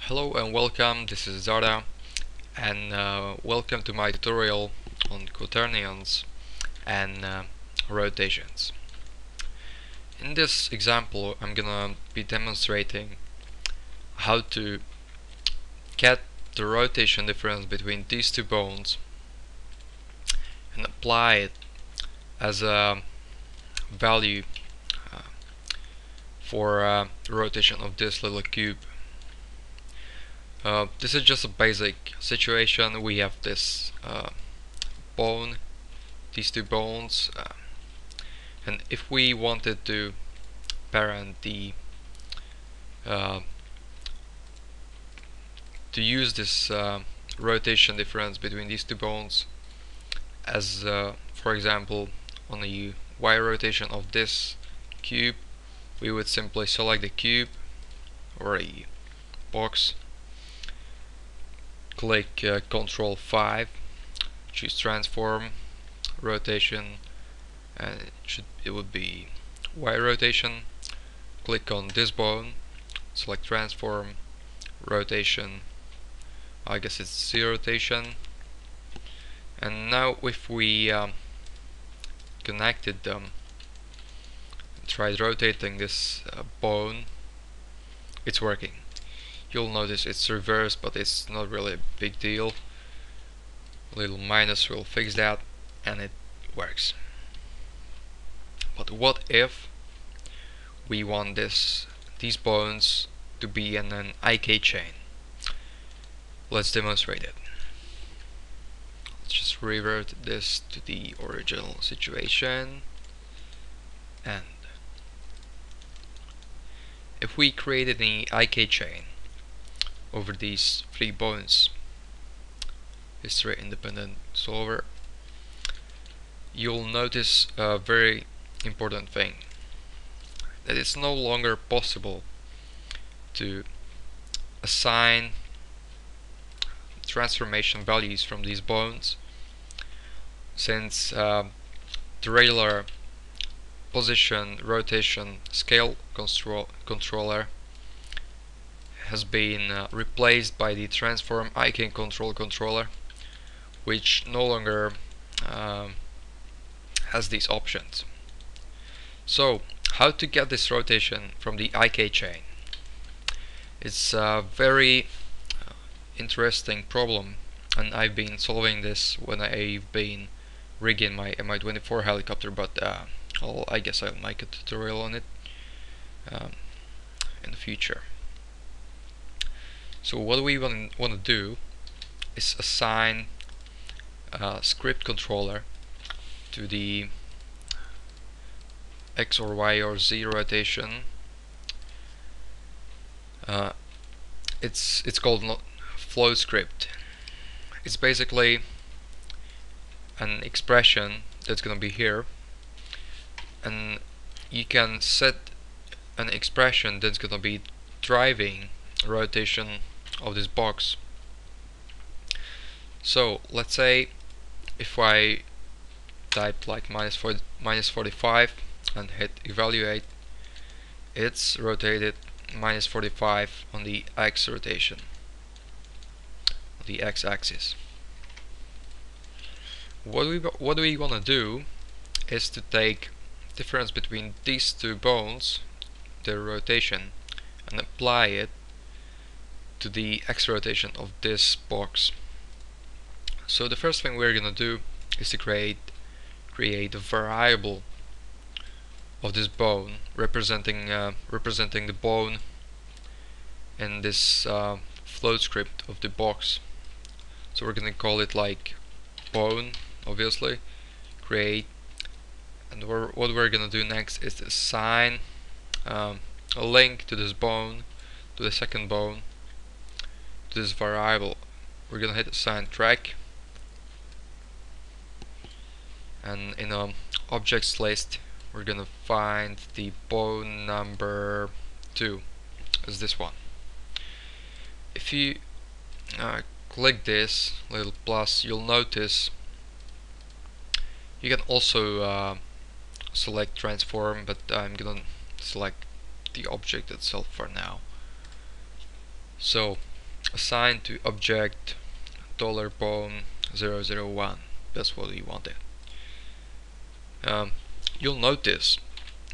Hello and welcome, this is Zara, and welcome to my tutorial on quaternions and rotations. In this example I'm gonna be demonstrating how to get the rotation difference between these two bones and apply it as a value uh, for the rotation of this little cube. This is just a basic situation. We have this bone, these two bones, and if we wanted to parent uh, to use this rotation difference between these two bones as for example on the y rotation of this cube, we would simply select the cube or a box, click Ctrl 5, choose transform, rotation, and it would be y rotation. Click on this bone, select transform, rotation, I guess it's Z rotation, and now if we connected them, tried rotating this bone, it's working. You'll notice it's reversed, but it's not really a big deal. A little minus will fix that, and it works. But what if we want these bones to be in an IK chain? Let's demonstrate it. Let's just revert this to the original situation, and if we created an IK chain over these three bones, history independent solver, you'll notice a very important thing, that it's no longer possible to assign transformation values from these bones, since the regular position, rotation, scale controller has been replaced by the transform icon control controller, which no longer has these options. So how to get this rotation from the IK chain? It's a very interesting problem, and I've been solving this when I've been rigging my Mi-24 helicopter, but I guess I'll make a tutorial on it in the future. So what we want to do is assign a script controller to the X or Y or Z rotation. It's called flow script. It's basically an expression that's gonna be here, and you can set an expression that's gonna be driving rotation of this box. So let's say if I type like minus 45 and hit evaluate, it's rotated minus 45 on the X rotation, the X axis. What we want to do is to take difference between these two bones, their rotation, and apply it to the X rotation of this box. So the first thing we're gonna do is to create a variable of this bone representing the bone in this float script of the box. So we're gonna call it like bone, obviously, create, and what we're gonna do next is to assign a link to this bone, to the second bone, to this variable. We're gonna hit assign track, and in objects list we're gonna find the bone number 2 as this one. If you click this little plus, you'll notice you can also select transform, but I'm gonna select the object itself for now. So assign to object $bone001. That's what we wanted. You'll notice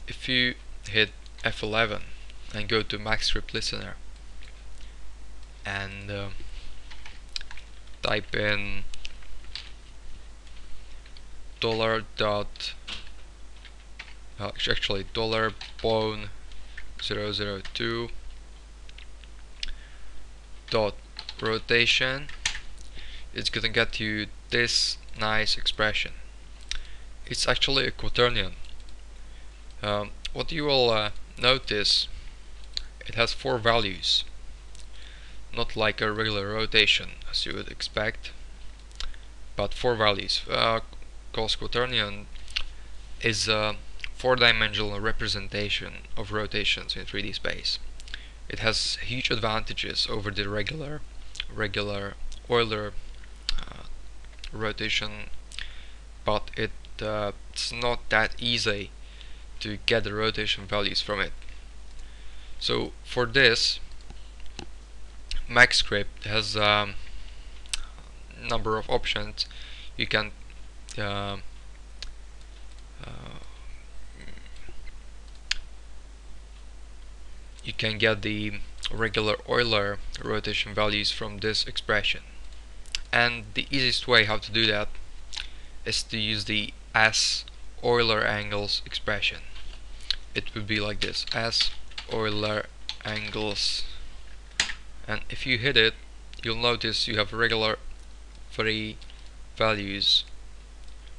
if you hit F11 and go to MaxScript Listener and type in $bone002 dot rotation, it's gonna get you this nice expression. It's actually a quaternion. What you will notice, it has 4 values, not like a regular rotation as you would expect, but 4 values. Because quaternion is a 4-dimensional representation of rotations in 3D space. It has huge advantages over the regular Euler rotation, but it's not that easy to get the rotation values from it. So for this, MaxScript has a number of options. You can get the regular Euler rotation values from this expression, and the easiest way how to do that is to use the as Euler angles expression. It would be like this: as Euler angles, and if you hit it, you'll notice you have regular 3 values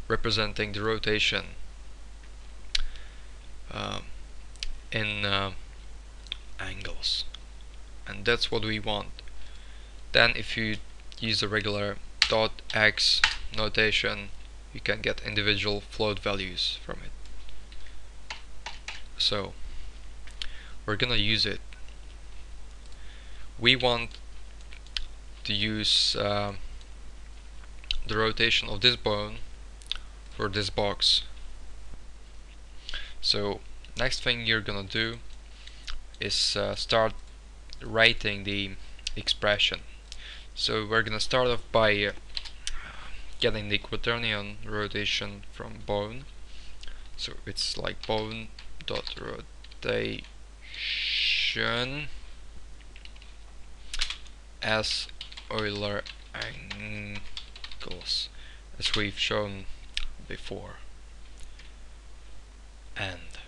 representing the rotation in angles, and that's what we want. Then if you use the regular .x notation, you can get individual float values from it. So we're gonna use it. We want to use the rotation of this bone for this box. So next thing you're gonna do is start writing the expression. So we're gonna start off by getting the quaternion rotation from bone. So it's like bone dot rotation as Euler angles, as we've shown before. And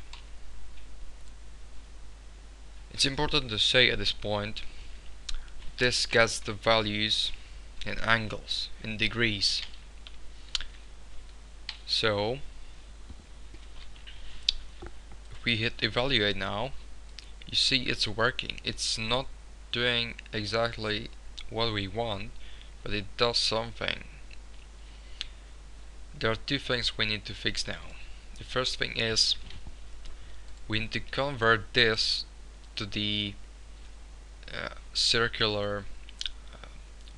it's important to say at this point, this gets the values in angles, in degrees. So if we hit evaluate now, you see it's working. It's not doing exactly what we want, but it does something. There are 2 things we need to fix now. The first thing is we need to convert this to the circular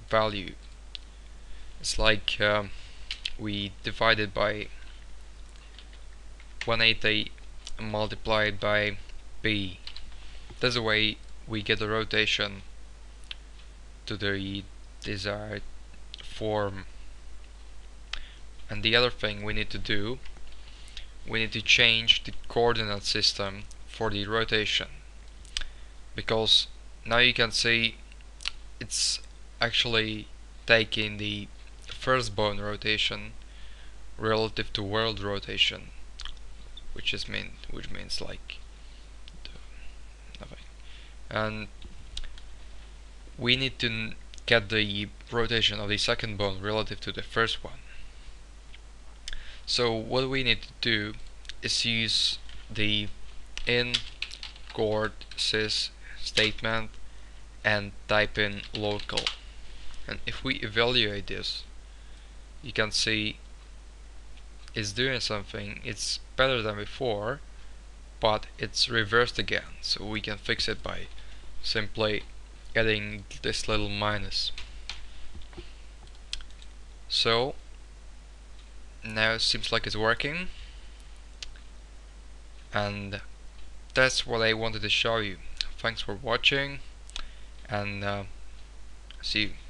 value. It's like we divided by 180 and multiplied by b. That's the way we get the rotation to the desired form. And the other thing we need to do, we need to change the coordinate system for the rotation, because now you can see it's actually taking the first bone rotation relative to world rotation, which means like nothing. And we need to get the rotation of the second bone relative to the first one. So what we need to do is use the in coord sys statement and type in local. And if we evaluate this, you can see it's doing something. It's better than before, but it's reversed again. So we can fix it by simply adding this little minus. So now it seems like it's working, and that's what I wanted to show you. Thanks for watching, and See you.